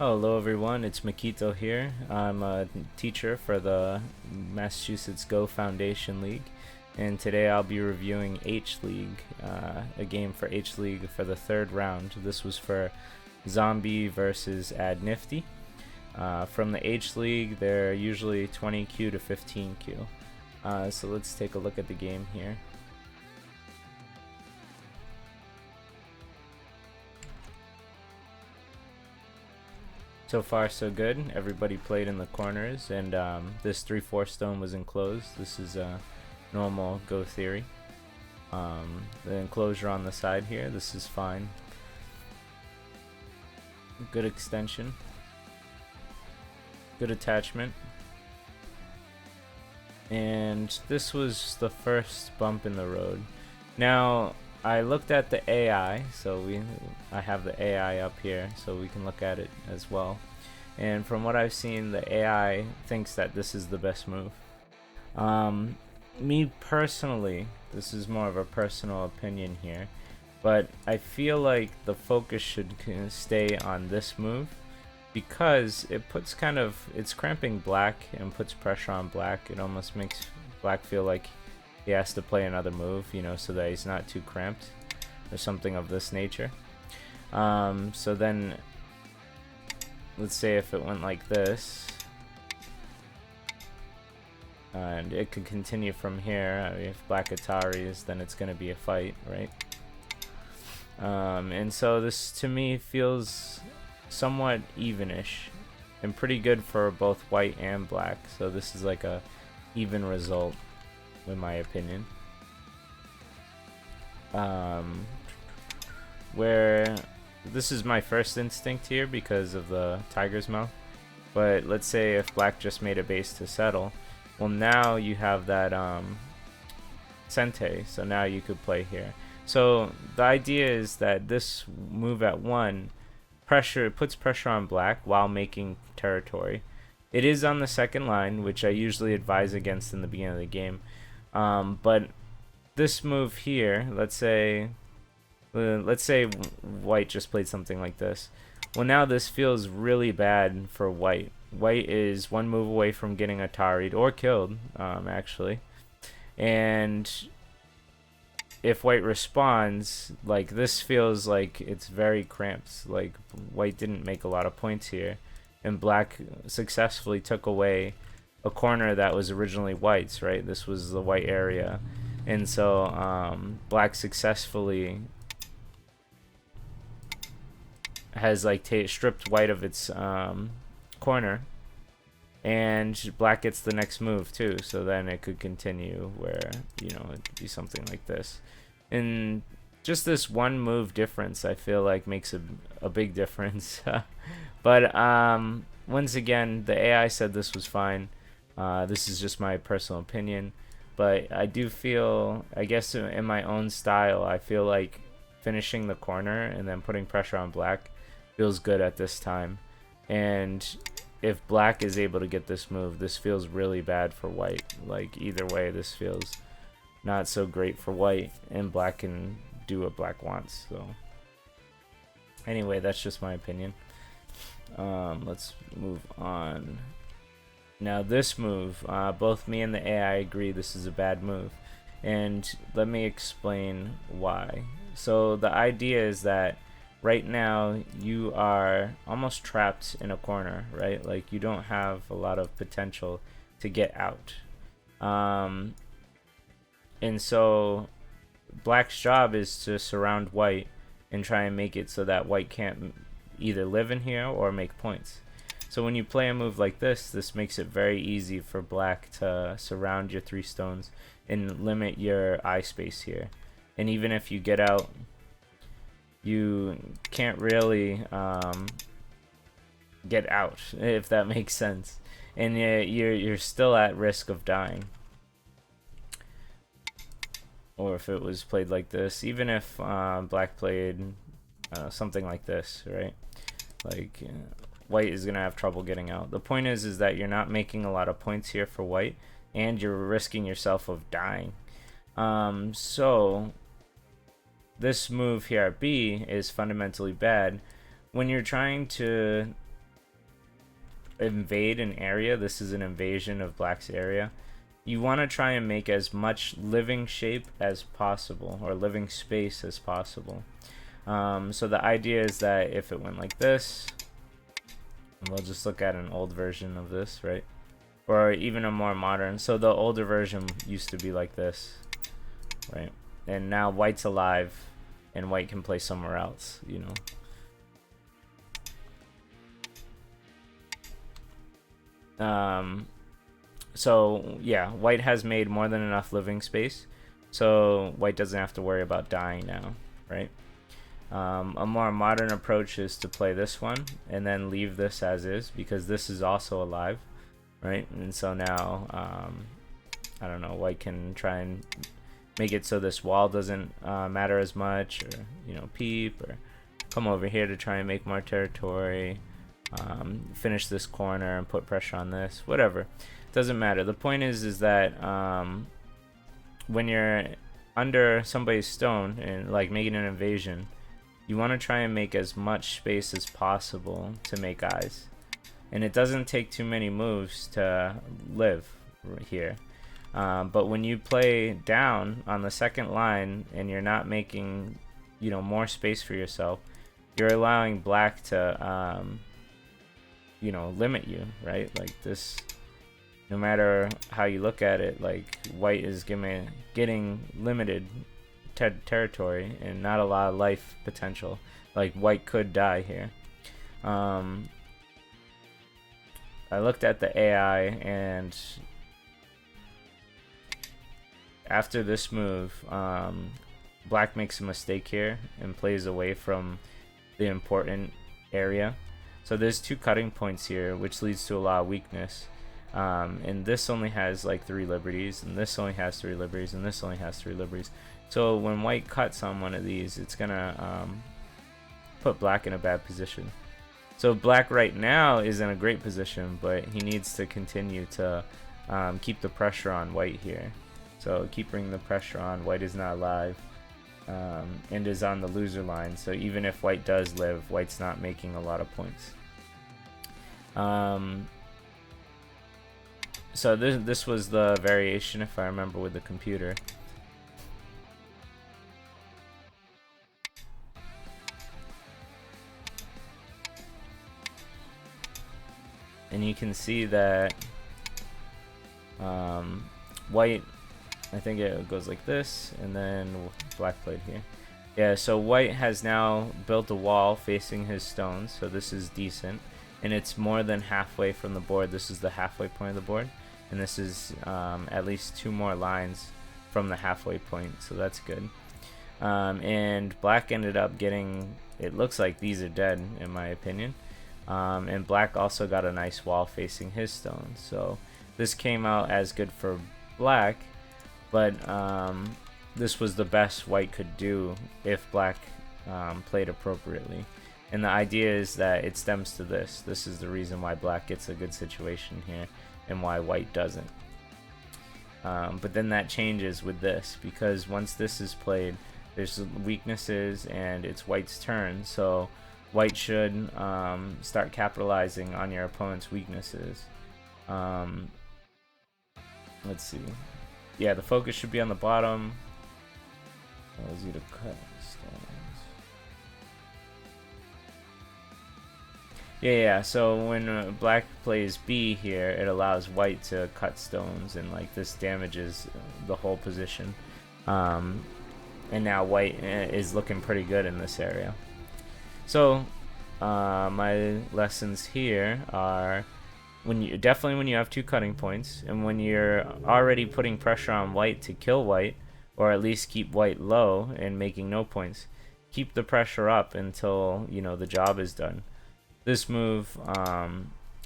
Hello everyone, it's Makito here. I'm a teacher for the Massachusetts Go Foundation League, and today I'll be reviewing H League, a game for H League for the third round. This was for Zcmbie versus Adnifty. From the H League, they're usually 20Q to 15Q. So let's take a look at the game here. So far so good. Everybody played in the corners, and this 3/4 stone was enclosed. This is a normal Go theory. The enclosure on the side here, this is fine. Good extension. Good attachment. And this was the first bump in the road. Now, I looked at the AI, so I have the AI up here, so we can look at it as well. And from what I've seen, the AI thinks that this is the best move. Me personally, this is more of a personal opinion here, but I feel like the focus should stay on this move because it puts it's cramping black and puts pressure on black. It almost makes black feel like he has to play another move, so that he's not too cramped or something of this nature. So then let's say if it went like this, and it could continue from here. If black Ataris, then it's going to be a fight, right? And so this to me feels somewhat evenish and pretty good for both white and black. So this is like a even result, in my opinion. Where this is my first instinct here because of the tiger's mouth, but let's say if black just made a base to settle, well, now you have that Sente, so now you could play here. So the idea is that this move at 1 puts pressure on black while making territory. It is on the second line, which I usually advise against in the beginning of the game. But this move here, let's say white just played something like this. Well, now this feels really bad for white. White is 1 move away from getting Atari'd or killed, actually. And if white responds, like, this feels like it's very cramped. Like, white didn't make a lot of points here, and black successfully took away a corner that was originally white's, right? This was the white area, and so black successfully has like stripped white of its corner, and black gets the next move too, so then it could continue where it'd be something like this. And just this 1 move difference, I feel like makes a big difference. But once again, the AI said this was fine. This is just my personal opinion, but I do feel, I guess in my own style, I feel like finishing the corner and then putting pressure on black feels good at this time. And if black is able to get this move, this feels really bad for white. Like, either way, this feels not so great for white, and black can do what black wants. So anyway, that's just my opinion. Let's move on. Now this move, both me and the AI agree this is a bad move, and let me explain why. So the idea is that right now you are almost trapped in a corner, right? Like, you don't have a lot of potential to get out. And so black's job is to surround white and try and make it so that white can't either live in here or make points. So when you play a move like this makes it very easy for black to surround your 3 stones and limit your eye space here. And even if you get out, you can't really get out, if that makes sense, and you're still at risk of dying. Or if it was played like this, even if black played something like this, right? Like, white is gonna have trouble getting out. The point is that you're not making a lot of points here for white, and you're risking yourself of dying. So this move here at B is fundamentally bad when you're trying to invade an area, this is an invasion of black's area, you want to try and make as much living shape as possible, or living space as possible. So the idea is that if it went like this, and we'll just look at an old version of this, right? Or even a more modern. So the older version used to be like this, right? And now white's alive, and white can play somewhere else, you know. So yeah, white has made more than enough living space, so white doesn't have to worry about dying now, right? A more modern approach is to play this one and then leave this as is, because this is also alive, right? And so now I don't know, white can try and make it so this wall doesn't matter as much, or, you know, peep, or come over here to try and make more territory, finish this corner and put pressure on this, whatever. Doesn't matter. The point is that when you're under somebody's stone and like making an invasion, you want to try and make as much space as possible to make eyes, and it doesn't take too many moves to live here. But when you play down on the second line and you're not making, you know, more space for yourself, you're allowing black to you know, limit you, right? Like this, no matter how you look at it, like white is getting limited territory and not a lot of life potential. Like white could die here. I looked at the AI, and after this move, black makes a mistake here and plays away from the important area. So there's 2 cutting points here, which leads to a lot of weakness. And this only has like 3 liberties, and this only has 3 liberties, and this only has 3 liberties. So when white cuts on one of these, it's gonna put black in a bad position. So black right now is in a great position, but he needs to continue to keep the pressure on white here. So keep bringing the pressure on. White is not alive, and is on the loser line. So even if white does live, white's not making a lot of points. So this was the variation, if I remember, with the computer. And you can see that white, I think it goes like this, and then black played here. Yeah, so white has now built a wall facing his stones, so this is decent. And it's more than halfway from the board. This is the halfway point of the board. And this is at least 2 more lines from the halfway point, so that's good. And black ended up getting, it looks like these are dead in my opinion. And black also got a nice wall facing his stones. So this came out as good for black, but this was the best white could do if black played appropriately. And the idea is that it stems to this. This is the reason why black gets a good situation here and why white doesn't. But then that changes with this, because once this is played, there's weaknesses and it's white's turn. So white should start capitalizing on your opponent's weaknesses. Let's see. Yeah, the focus should be on the bottom. Allows you to cut stones. Yeah, so when black plays B here, it allows white to cut stones, and like this damages the whole position. And now white is looking pretty good in this area. So my lessons here are when you have 2 cutting points, and when you're already putting pressure on white to kill white, or at least keep white low and making no points, keep the pressure up until, you know, the job is done. This move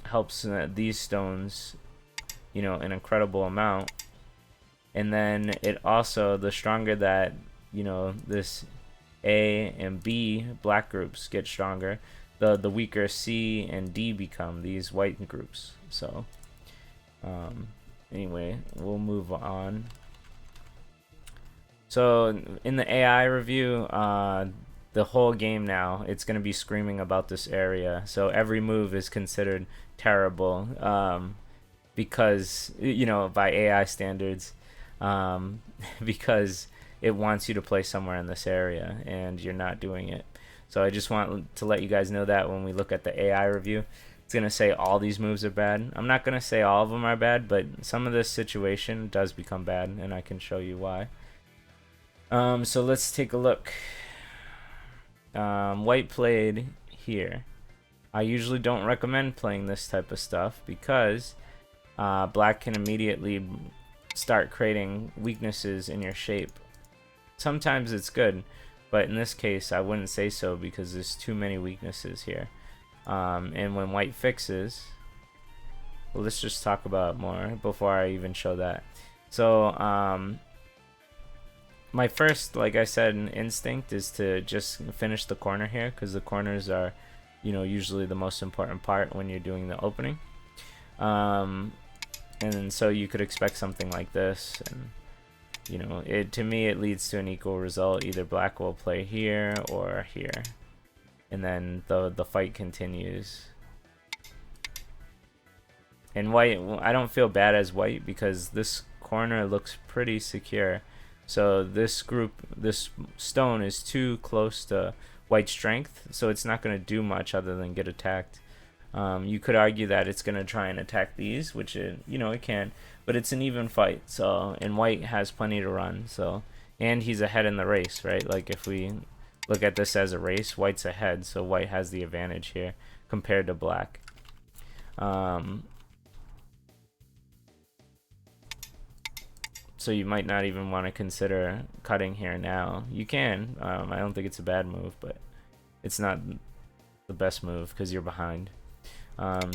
helps these stones, you know, an incredible amount. And then it also, the stronger that, you know, this A and B black groups get stronger, the weaker C and D become these white groups. So anyway, we'll move on. So in the AI review, the whole game now, it's going to be screaming about this area. So every move is considered terrible, because, you know, by AI standards, because it wants you to play somewhere in this area and you're not doing it. So I just want to let you guys know that when we look at the AI review, it's going to say all these moves are bad. I'm not going to say all of them are bad, but some of this situation does become bad, and I can show you why. So let's take a look. White played here. I usually don't recommend playing this type of stuff because black can immediately start creating weaknesses in your shape. Sometimes it's good, but in this case I wouldn't say so because there's too many weaknesses here. And when white fixes, well, let's just talk about it more before I even show that. So my first, like I said, instinct is to just finish the corner here, because the corners are, you know, usually the most important part when you're doing the opening. And so you could expect something like this, and you know, to me it leads to an equal result. Either black will play here or here, and then the fight continues. And white, I don't feel bad as white because this corner looks pretty secure. So this stone is too close to white strength, so it's not going to do much other than get attacked. You could argue that it's going to try and attack these, which it, you know, it can, but it's an even fight. So, and white has plenty to run. So, and he's ahead in the race, right? Like if we look at this as a race, white's ahead, so white has the advantage here compared to black. So you might not even want to consider cutting here now. You can. I don't think it's a bad move, but it's not the best move because you're behind.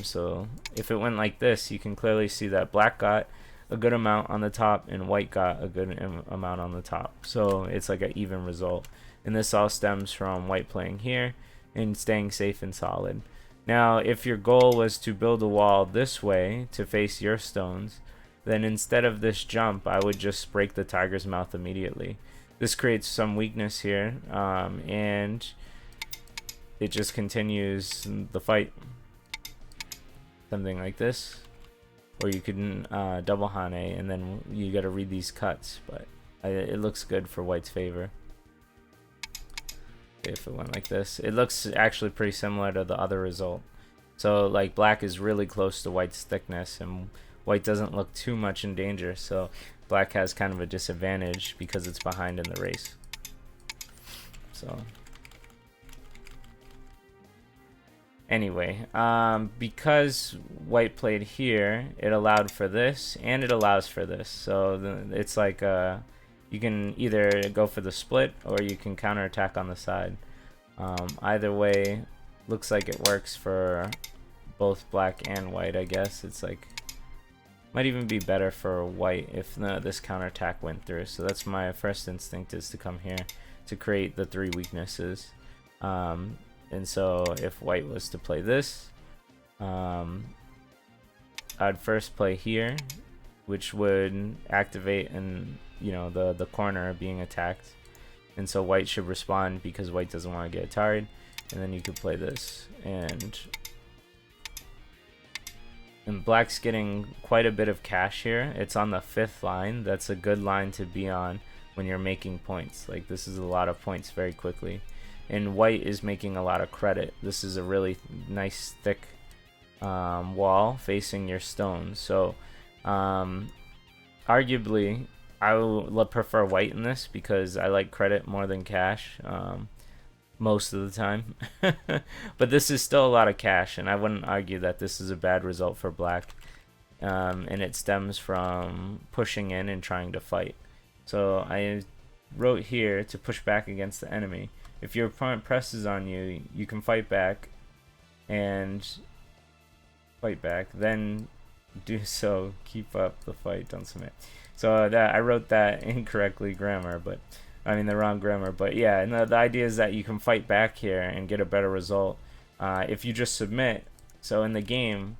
So if it went like this, you can clearly see that black got a good amount on the top and white got a good amount on the top. So it's like an even result. And this all stems from white playing here and staying safe and solid. Now, if your goal was to build a wall this way to face your stones, then instead of this jump, I would just break the tiger's mouth immediately. This creates some weakness here, and it just continues the fight. Something like this. Or you can double Hane, and then you gotta read these cuts, but it looks good for white's favor. If it went like this, it looks actually pretty similar to the other result. So like black is really close to white's thickness, and white doesn't look too much in danger, so black has kind of a disadvantage because it's behind in the race. So anyway, because white played here, it allowed for this and it allows for this. So it's like you can either go for the split or you can counterattack on the side. Either way, looks like it works for both black and white, I guess. It's like, might even be better for white if this counterattack went through. So that's my first instinct, is to come here to create the three weaknesses. And so if white was to play this, I'd first play here, which would activate and, you know, the corner being attacked. And so white should respond because white doesn't want to get tired. And then you could play this, and black's getting quite a bit of cash here. It's on the 5th line. That's a good line to be on when you're making points. Like, this is a lot of points very quickly. And white is making a lot of credit. This is a really nice thick wall facing your stones. So arguably I would prefer white in this because I like credit more than cash most of the time. But this is still a lot of cash, and I wouldn't argue that this is a bad result for black. And it stems from pushing in and trying to fight. So I wrote here to push back against the enemy. If your opponent presses on you, you can fight back, and then do so. Keep up the fight, don't submit. So that, I wrote that incorrectly the wrong grammar, but yeah, and the idea is that you can fight back here and get a better result if you just submit. So in the game,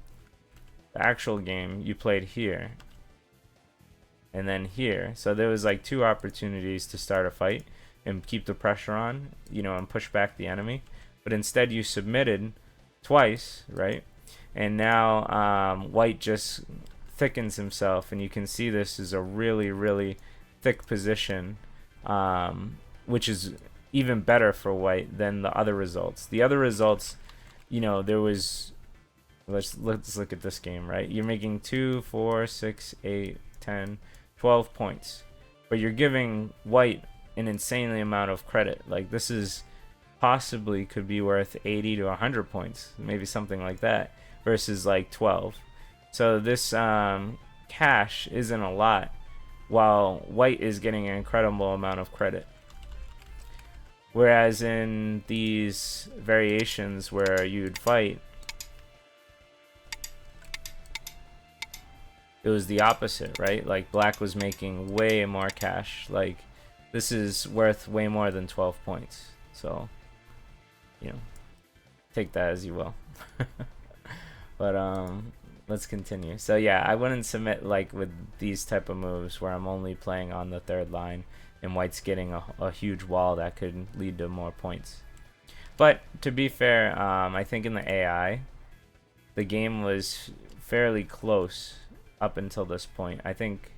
the actual game, you played here and then here, so there was like 2 opportunities to start a fight. and keep the pressure on, you know, and push back the enemy. But instead you submitted twice, right? And now white just thickens himself, and you can see this is a really, really thick position, which is even better for white than the other results. The other results, you know, there was, let's look at this game, right? You're making 2, 4, 6, 8, 10, 12 points, but you're giving white an insanely amount of credit. Like, this is possibly could be worth 80 to 100 points, maybe something like that, versus like 12. So this cash isn't a lot, while white is getting an incredible amount of credit. Whereas in these variations where you'd fight, it was the opposite, right? Like, black was making way more cash. Like, this is worth way more than 12 points. So, you know, take that as you will. But let's continue. So yeah, I wouldn't submit like with these type of moves where I'm only playing on the third line and white's getting a huge wall that could lead to more points. But to be fair, I think in the AI, the game was fairly close up until this point. I think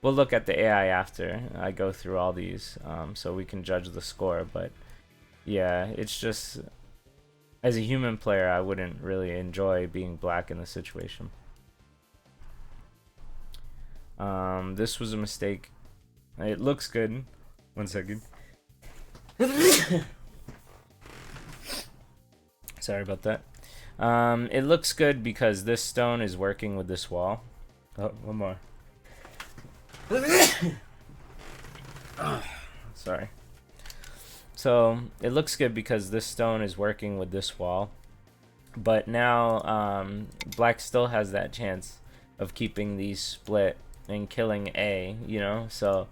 we'll look at the AI after I go through all these, so we can judge the score. But yeah, it's just, as a human player, I wouldn't really enjoy being black in this situation. This was a mistake. It looks good. 1 second. Sorry about that. It looks good because this stone is working with this wall. Oh, one more. Sorry. So it looks good because this stone is working with this wall, but now black still has that chance of keeping these split and killing A, you know. So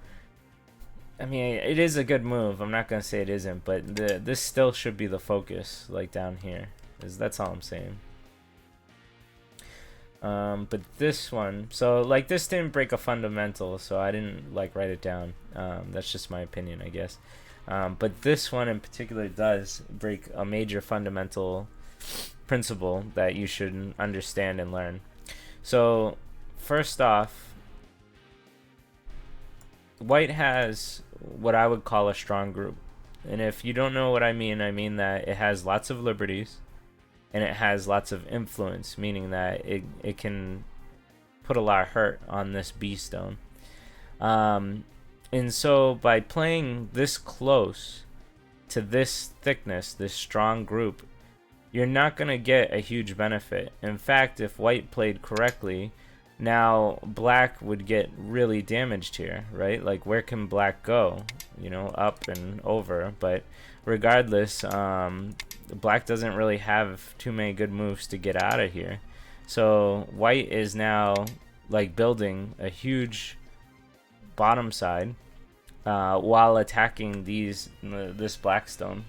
I mean, it is a good move, I'm not gonna say it isn't, but this still should be the focus, like down here. That's all I'm saying. But this one, so like this didn't break a fundamental, so I didn't like write it down. That's just my opinion, I guess. But this one in particular does break a major fundamental principle that you should understand and learn. So first off, white has what I would call a strong group. And if you don't know what I mean that it has lots of liberties and it has lots of influence, meaning that it can put a lot of hurt on this B stone. And so by playing this close to this thickness, this strong group, you're not going to get a huge benefit. In fact, if white played correctly, now black would get really damaged here, right? Like, where can black go? You know, up and over. But regardless, black doesn't really have too many good moves to get out of here. So white is now like building a huge bottom side while attacking this black stone.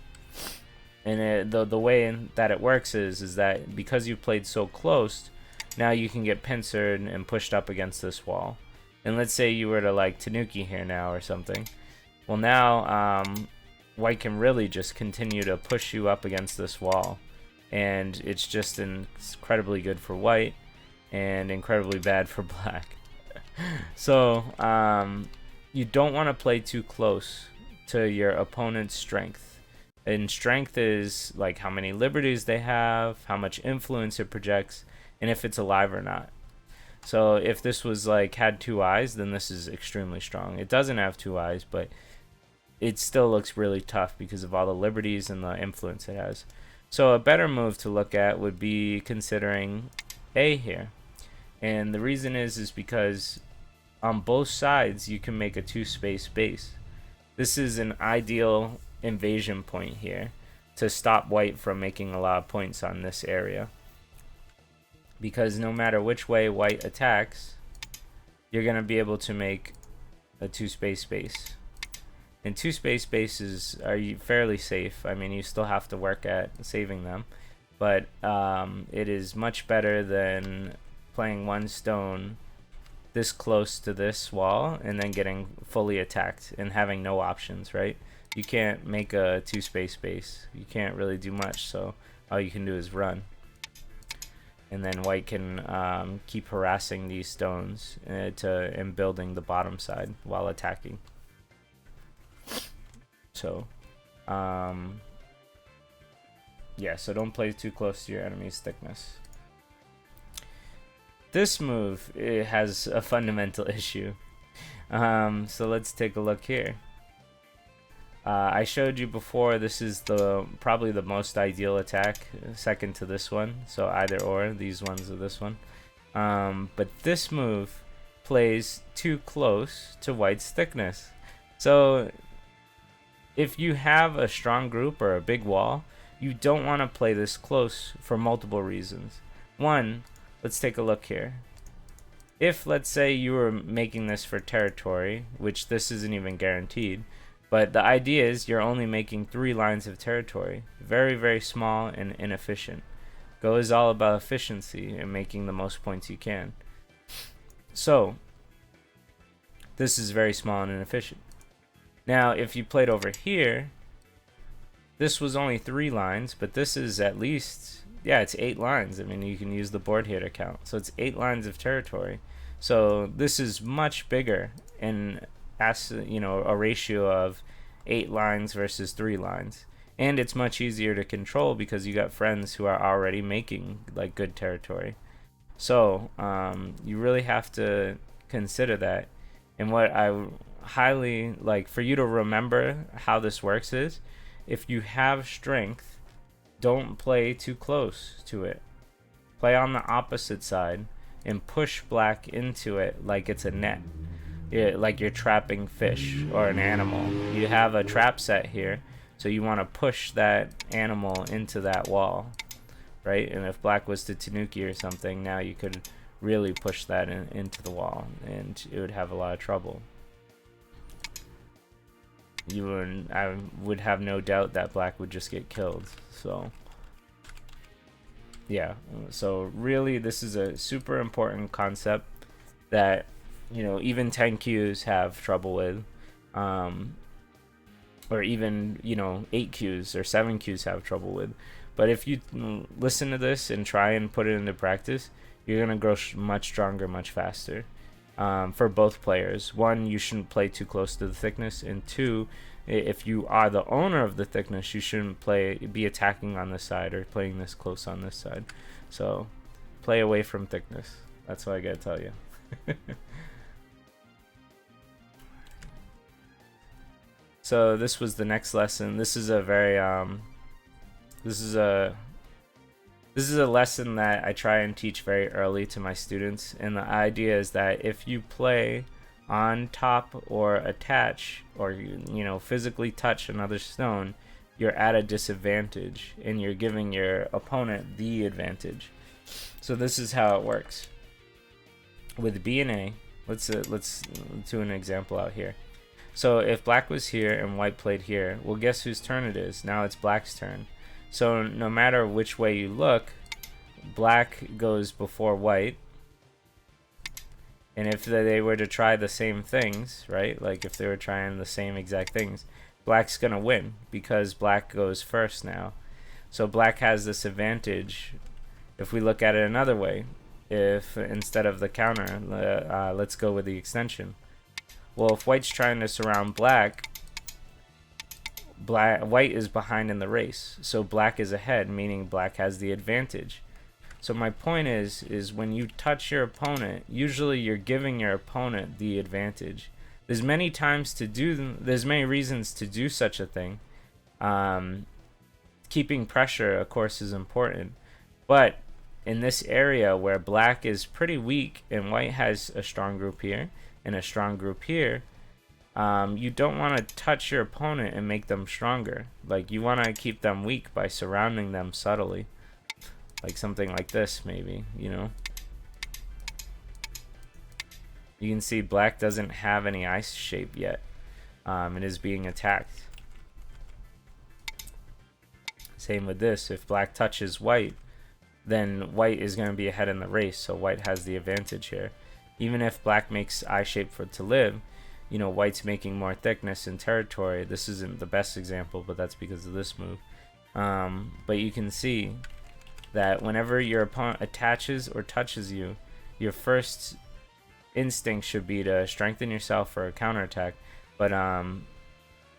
And the way that it works is that because you played so close, now you can get pincered and pushed up against this wall. And let's say you were to like Tanuki here now or something. Well, now white can really just continue to push you up against this wall, and it's just incredibly good for white and incredibly bad for black. So you don't want to play too close to your opponent's strength. And strength is like how many liberties they have, how much influence it projects, and if it's alive or not. So if this was like had 2 eyes, then this is extremely strong. It doesn't have 2 eyes, but it still looks really tough because of all the liberties and the influence it has. So a better move to look at would be considering A here. And the reason is because on both sides you can make a 2-space base. This is an ideal invasion point here to stop white from making a lot of points on this area. Because no matter which way white attacks, you're going to be able to make a 2-space base. And 2-space bases are fairly safe. I mean, you still have to work at saving them, but it is much better than playing one stone this close to this wall and then getting fully attacked and having no options, right? You can't make a 2-space base. You can't really do much, so all you can do is run. And then white can keep harassing these stones and building the bottom side while attacking. So, yeah, so don't play too close to your enemy's thickness. This move, it has a fundamental issue. So let's take a look here. I showed you before, this is probably the most ideal attack, second to this one. So either or, these ones or this one. But this move plays too close to white's thickness. So if you have a strong group or a big wall, you don't want to play this close for multiple reasons. One, let's take a look here. If, let's say, you were making this for territory, which this isn't even guaranteed, but the idea is you're only making 3 lines of territory. Very, very small and inefficient. Go is all about efficiency and making the most points you can. So, this is very small and inefficient. Now, if you played over here, this was only 3 lines, but this is at least, yeah, it's 8 lines. I mean, you can use the board here to count. So it's 8 lines of territory. So this is much bigger in, a ratio of 8 lines versus 3 lines. And it's much easier to control because you got friends who are already making like good territory. So you really have to consider that. And what I highly like for you to remember how this works is, if you have strength, don't play too close to it. Play on the opposite side and push black into it like it's a net. Like you're trapping fish or an animal. You have a trap set here, so you want to push that animal into that wall, right? And if black was to Tanuki or something, now you could really push that into the wall, and it would have a lot of trouble. I would have no doubt that black would just get killed. So yeah, so really this is a super important concept that even 10 Qs have trouble with, or even 8 Qs or 7 Qs have trouble with. But if you listen to this and try and put it into practice, you're gonna grow much stronger, much faster. For both players. One, you shouldn't play too close to the thickness, and two, if you are the owner of the thickness, you shouldn't be attacking on this side or playing this close on this side. So play away from thickness. That's what I gotta tell you. So this was the next lesson. This is a very this is a lesson that I try and teach very early to my students, and the idea is that if you play on top or attach or physically touch another stone, you're at a disadvantage and you're giving your opponent the advantage. So this is how it works. With B and A, let's do an example out here. So if black was here and white played here, well, guess whose turn it is? Now it's black's turn. So no matter which way you look, black goes before white. And if they were to try the same things, right? Like if they were trying the same exact things, black's gonna win because black goes first now. So black has this advantage. If we look at it another way, if instead of the counter, let's go with the extension. Well, if white's trying to surround white is behind in the race, so black is ahead, meaning black has the advantage. So my point is when you touch your opponent, usually you're giving your opponent the advantage. There's many reasons to do such a thing. Keeping pressure, of course, is important, but in this area where black is pretty weak and white has a strong group here and a strong group here, you don't want to touch your opponent and make them stronger. Like, you want to keep them weak by surrounding them subtly, like something like this, maybe. You can see black doesn't have any ice shape yet. It is being attacked. Same with this. If black touches white, then white is going to be ahead in the race, so white has the advantage here. even if black makes eye shape for to live, you know, white's making more thickness and territory. This isn't the best example, but that's because of this move. But you can see that whenever your opponent attaches or touches you, your first instinct should be to strengthen yourself for a counterattack. But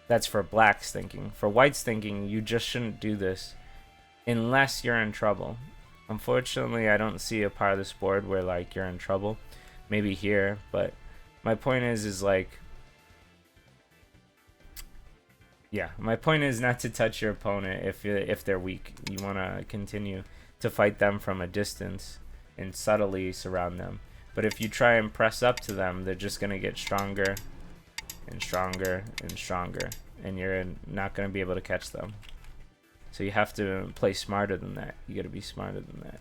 that's for black's thinking. For white's thinking, you just shouldn't do this unless you're in trouble. Unfortunately, I don't see a part of this board where like you're in trouble. Maybe here, but my point is like, yeah, my point is not to touch your opponent if they're weak. You want to continue to fight them from a distance and subtly surround them. But if you try and press up to them, they're just going to get stronger and stronger and stronger, and you're not going to be able to catch them. So you have to play smarter than that. You got to be smarter than that.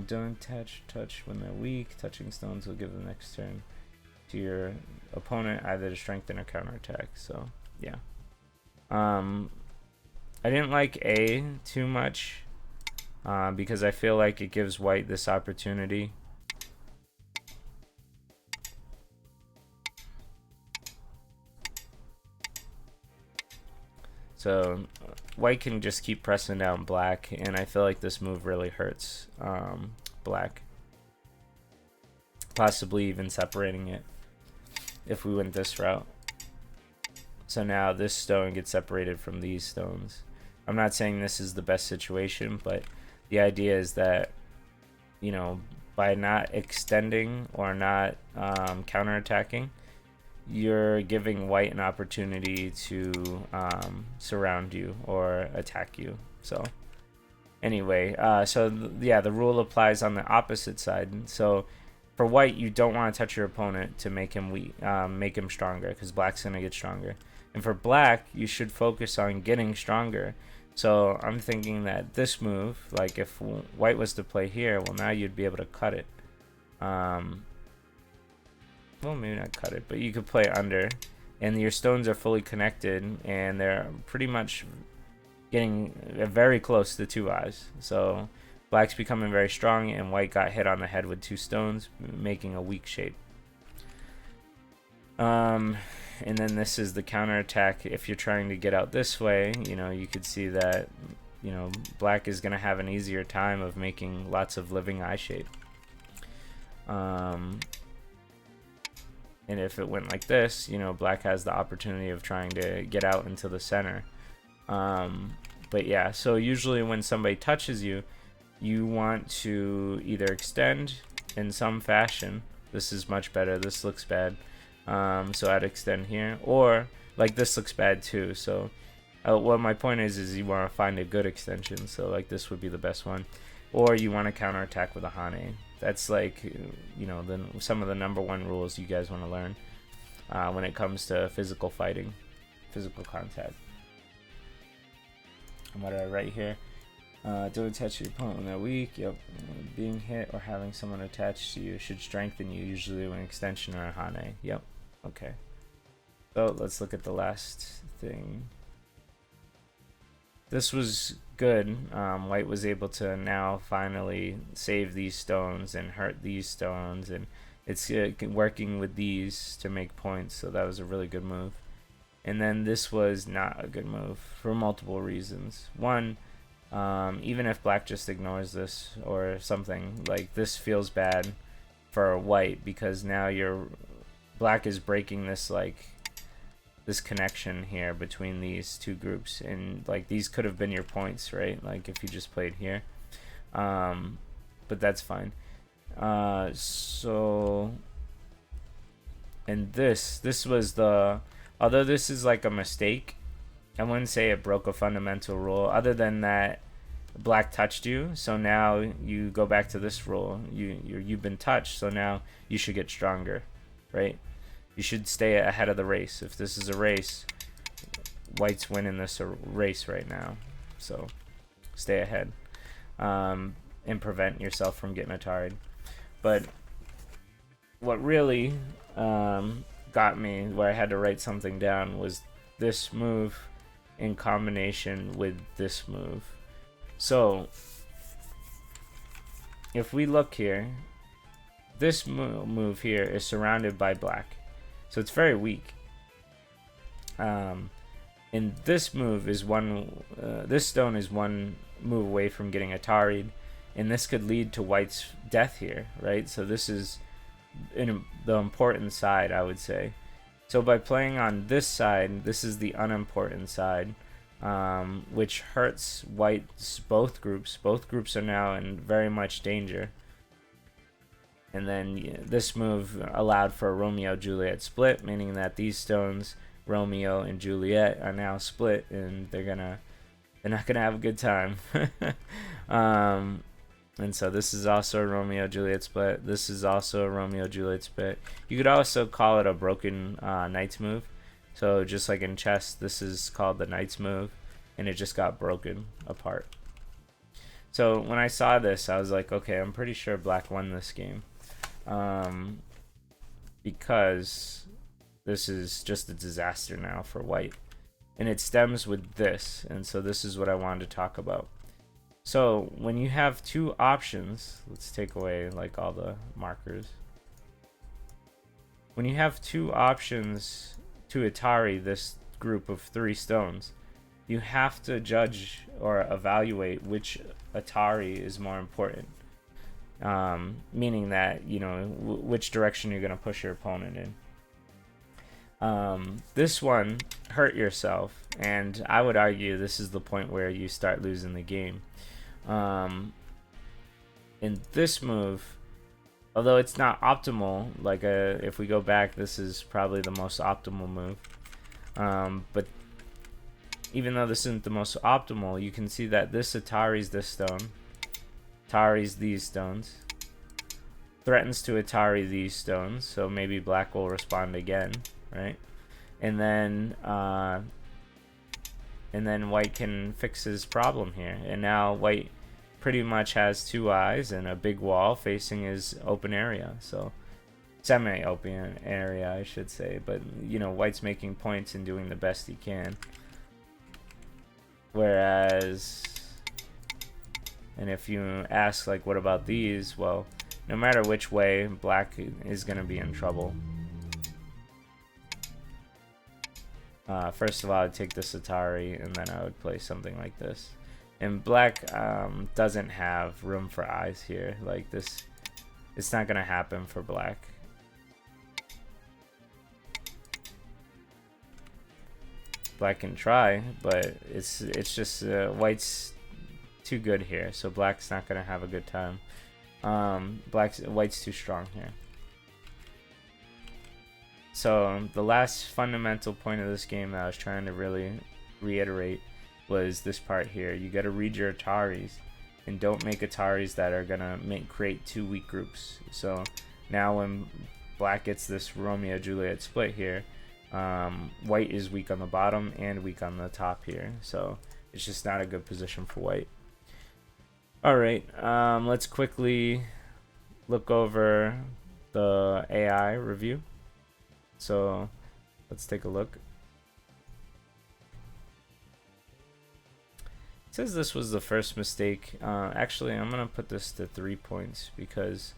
Don't touch when they're weak. Touching stones will give the next turn to your opponent either to strengthen or counterattack. So yeah. I didn't like A too much because I feel like it gives white this opportunity. So white can just keep pressing down black, and I feel like this move really hurts black. Possibly even separating it if we went this route. So now this stone gets separated from these stones. I'm not saying this is the best situation, but the idea is that, you know, by not extending or not counterattacking, you're giving white an opportunity to surround you or attack you. So anyway, yeah, the rule applies on the opposite side. So for white, you don't want to touch your opponent to make him weak, make him stronger, because black's gonna get stronger. And for black, you should focus on getting stronger. So I'm thinking that this move, like if white was to play here, well, now you'd be able to cut it. Well, maybe not cut it, but you could play under, and your stones are fully connected, and they're pretty much getting very close to 2 eyes. So black's becoming very strong, and white got hit on the head with 2 stones, making a weak shape. And then this is the counterattack. If you're trying to get out this way, you know, you could see that, you know, black is going to have an easier time of making lots of living eye shape. And if it went like this, you know, black has the opportunity of trying to get out into the center. But yeah, so usually when somebody touches you, you want to either extend in some fashion. This is much better. This looks bad. So I'd extend here, or like this looks bad too. So what my point is you want to find a good extension. So like this would be the best one, or you want to counterattack with a Hane. That's like, you know, some of the #1 rules you guys want to learn when it comes to physical fighting, physical contact. And what did I write here? Don't attach your opponent when they're weak. Yep. Being hit or having someone attached to you should strengthen you, usually with an extension or a Hane. Yep. Okay. So let's look at the last thing. This was good. White was able to now finally save these stones and hurt these stones, and it's working with these to make points, so that was a really good move. And then this was not a good move for multiple reasons. One, even if black just ignores this or something, like this feels bad for white, because now black is breaking this this connection here between these two groups, and like these could have been your points, right? Like if you just played here, but that's fine. So, and this was although this is like a mistake, I wouldn't say it broke a fundamental rule, other than that black touched you, so now you go back to this rule. You've been touched, so now you should get stronger, right? You should stay ahead of the race. If this is a race, white's winning this race right now, so stay ahead and prevent yourself from getting Atari'd. But what really got me where I had to write something down was this move in combination with this move. So if we look here, this move here is surrounded by black, so it's very weak. And this move is this stone is one move away from getting Atari'd, and this could lead to white's death here, right? So this is the important side, I would say. So by playing on this side, this is the unimportant side, which hurts white's both groups. Both groups are now in very much danger. And then this move allowed for a Romeo-Juliet split, meaning that these stones, Romeo and Juliet, are now split, and they're not gonna have a good time. And so this is also a Romeo-Juliet split. This is also a Romeo-Juliet split. You could also call it a broken knight's move. So just like in chess, this is called the knight's move, and it just got broken apart. So when I saw this, I was like, okay, I'm pretty sure black won this game. Because this is just a disaster now for white. And it stems with this, and so this is what I wanted to talk about. So when you have two options, let's take away like all the markers. When you have two options to Atari this group of 3 stones, you have to judge or evaluate which Atari is more important. Meaning that, you know, which direction you're going to push your opponent in. This one, hurt yourself, and I would argue this is the point where you start losing the game. In this move, although it's not optimal, like if we go back, this is probably the most optimal move. But even though this isn't the most optimal, you can see that this Atari's this stone, Atari's these stones, threatens to Atari these stones, so maybe black will respond again, right? And then white can fix his problem here, and now white pretty much has 2 eyes and a big wall facing his open area, so semi-open area, I should say. But you know, white's making points and doing the best he can. Whereas, and if you ask like, what about these? Well, no matter which way, black is going to be in trouble. First of all, I'd take this Atari, and then I would play something like this. And black doesn't have room for eyes here. Like this, it's not going to happen for black. Black can try, but it's just white's too good here, so black's not going to have a good time. White's too strong here. So the last fundamental point of this game that I was trying to really reiterate was this part here. You got to read your Ataris, and don't make Ataris that are gonna create 2 weak groups. So now when black gets this Romeo-Juliet split here, white is weak on the bottom and weak on the top here, so it's just not a good position for white. Alright, let's quickly look over the AI review. So let's take a look. It says this was the first mistake. Actually, I'm going to put this to 3 points because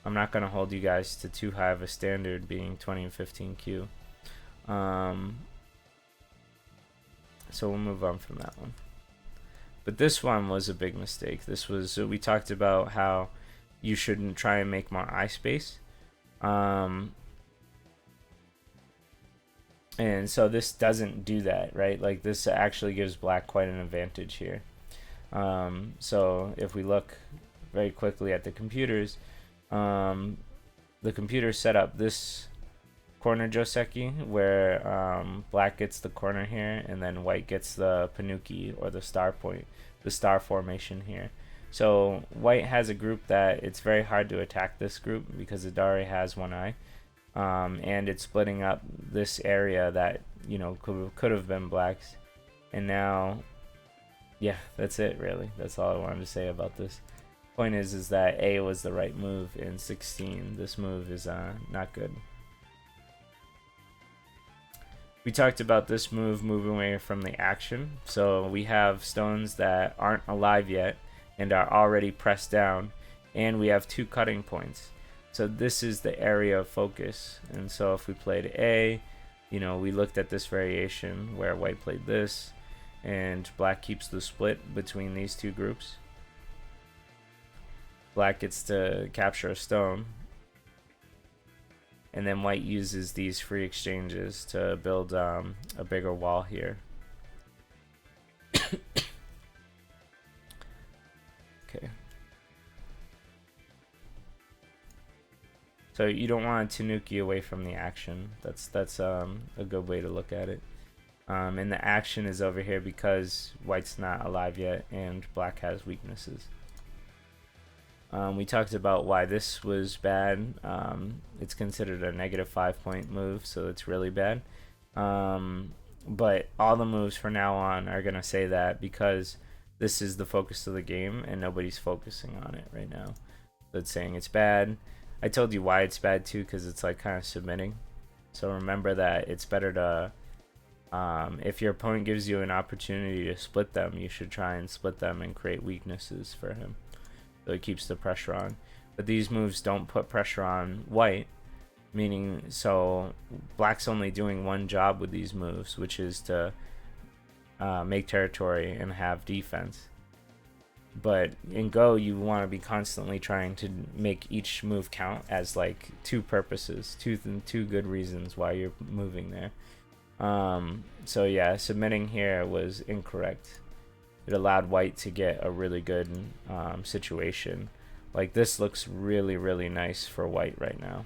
I'm not going to hold you guys to too high of a standard, being 20 and 15Q. So we'll move on from that one. But this one was a big mistake. This was, we talked about how you shouldn't try and make more eye space. And so this doesn't do that, right? Like this actually gives black quite an advantage here. So if we look very quickly at the computers, the computer set up this corner joseki where black gets the corner here, and then white gets the panuki, or the star point, the star formation here. So white has a group that it's very hard to attack this group because Adari has 1 eye. And it's splitting up this area that, you know, could have been black's. And now, yeah, that's it really. That's all I wanted to say about this. Point is that A was the right move in 16. This move is not good. We talked about this move moving away from the action. So we have stones that aren't alive yet and are already pressed down, and we have 2 cutting points. So this is the area of focus. And so if we played A, you know, we looked at this variation where white played this, and black keeps the split between these two groups. Black gets to capture a stone, and then white uses these free exchanges to build a bigger wall here. Okay. So you don't want Tanuki away from the action. That's a good way to look at it. And the action is over here because white's not alive yet and black has weaknesses. We talked about why this was bad. It's considered a negative 5-point move, so it's really bad. But all the moves from now on are going to say that because this is the focus of the game and nobody's focusing on it right now. So it's saying it's bad. I told you why it's bad too, because it's like kind of submitting. So remember that it's better to, if your opponent gives you an opportunity to split them, you should try and split them and create weaknesses for him. So it keeps the pressure on. But these moves don't put pressure on white, meaning so black's only doing one job with these moves, which is to make territory and have defense. But in Go, you want to be constantly trying to make each move count as like two purposes, two good reasons why you're moving there. So yeah, submitting here was incorrect. It allowed white to get a really good situation. Like this looks really, really nice for white right now.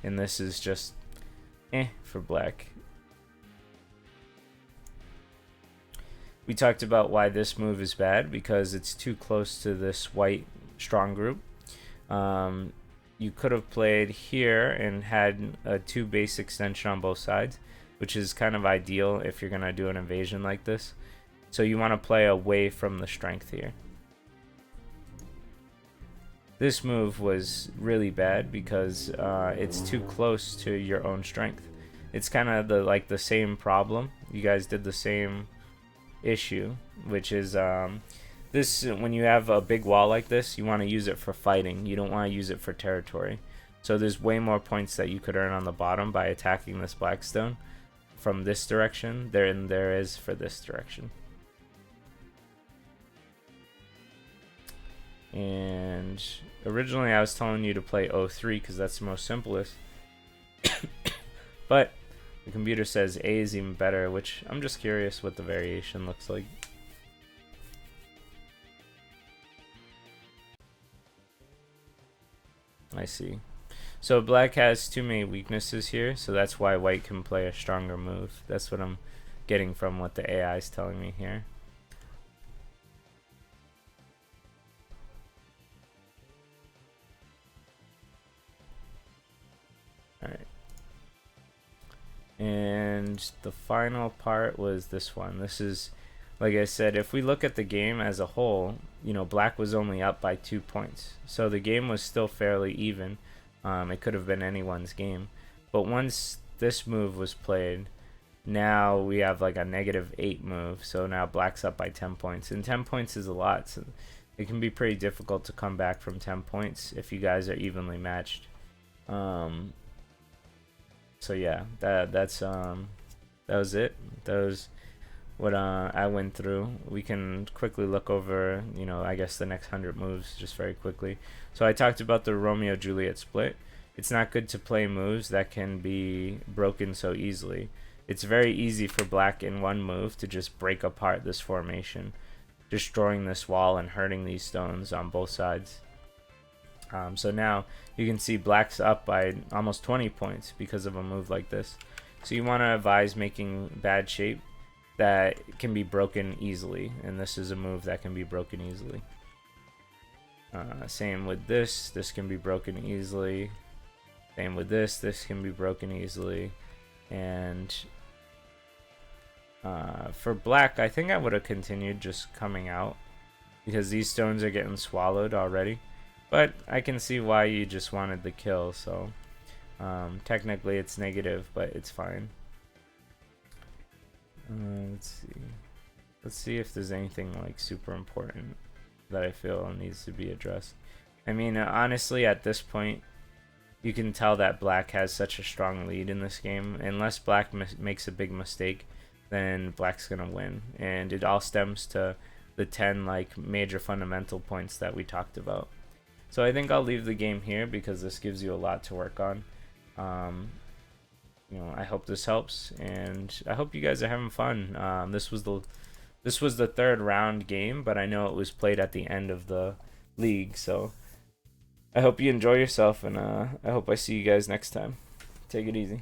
And this is just for black. We talked about why this move is bad, because it's too close to this white strong group. You could have played here and had a 2 base extension on both sides, which is kind of ideal if you're going to do an invasion like this. So you want to play away from the strength here. This move was really bad because it's too close to your own strength. It's kind of the same problem. You guys did the same issue, which is this, when you have a big wall like this, you want to use it for fighting. You don't want to use it for territory. So there's way more points that you could earn on the bottom by attacking this black stone from this direction than there is for this direction. And originally I was telling you to play 03 because that's the most simplest. But the computer says A is even better, which I'm just curious what the variation looks like. I see. So black has too many weaknesses here, so that's why white can play a stronger move. That's what I'm getting from what the AI is telling me here. Alright. And the final part was this one. This is, like I said, if we look at the game as a whole, you know, black was only up by 2 points. So the game was still fairly even. It could have been anyone's game. But once this move was played, now we have like a -8 move. So now black's up by 10 points. And 10 points is a lot. So it can be pretty difficult to come back from 10 points if you guys are evenly matched. So yeah, that was it. That was what I went through. We can quickly look over, you know, I guess the next 100 moves just very quickly. So I talked about the Romeo Juliet split. It's not good to play moves that can be broken so easily. It's very easy for black in one move to just break apart this formation, destroying this wall and hurting these stones on both sides. So now you can see black's up by almost 20 points because of a move like this. So you want to advise making bad shape that can be broken easily, and this is a move that can be broken easily. Same with this can be broken easily. Same with this can be broken easily. And for black, I think I would have continued just coming out because these stones are getting swallowed already. But I can see why you just wanted the kill, so technically it's negative, but it's fine. Let's see if there's anything like super important that I feel needs to be addressed. I mean, honestly, at this point, you can tell that black has such a strong lead in this game. Unless black makes a big mistake, then black's gonna win, and it all stems to the 10 like major fundamental points that we talked about. So I think I'll leave the game here because this gives you a lot to work on. You know, I hope this helps, and I hope you guys are having fun. This was the third round game, but I know it was played at the end of the league, so I hope you enjoy yourself, and I hope I see you guys next time. Take it easy.